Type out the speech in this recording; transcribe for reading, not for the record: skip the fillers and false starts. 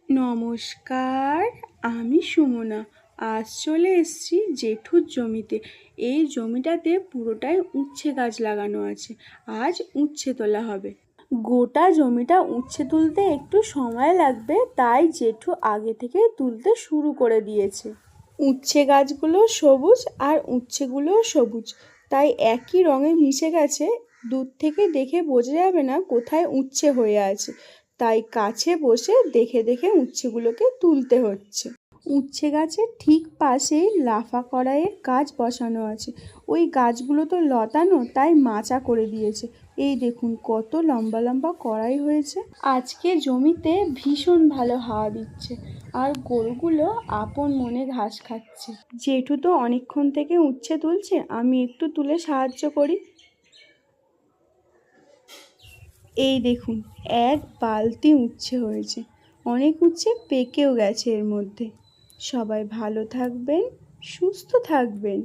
নমস্কার, আমি সুমনা। আজ চলে এসেছি জেঠুর জমিতে। এই জমিটাতে পুরোটাই উচ্ছে গাছ লাগানো আছে। আজ উচ্ছে তোলা হবে। গোটা জমিটা উচ্ছে তুলতে একটু সময় লাগবে, তাই জেঠু আগে থেকেই তুলতে শুরু করে দিয়েছে। উচ্ছে গাছগুলো সবুজ আর উচ্ছেগুলোও সবুজ, তাই একই রঙে মিশে গেছে। দূর থেকে দেখে বোঝা যাবে না কোথায় উচ্ছে হয়ে আছে, তাই কাছে বসে দেখে দেখে উচ্ছেগুলোকে তুলতে হচ্ছে। উচ্ছে গাছের ঠিক পাশেই লাফা কড়াইয়ের গাছ বসানো আছে। ওই গাছগুলো তো লতানো, তাই মাচা করে দিয়েছে। এই দেখুন কত লম্বা লম্বা কড়াই হয়েছে। আজকে জমিতে ভীষণ ভালো হাওয়া দিচ্ছে, আর গরুগুলো আপন মনে ঘাস খাচ্ছে। জেঠু তো অনেকক্ষণ থেকে উচ্ছে তুলছে, আমি একটু তুলে সাহায্য করি। এই দেখুন, এক বালতি উচ্ছে হয়েছে। অনেক উচ্ছে পেকেও গেছে এর মধ্যে। সবাই ভালো থাকবেন, সুস্থ থাকবেন।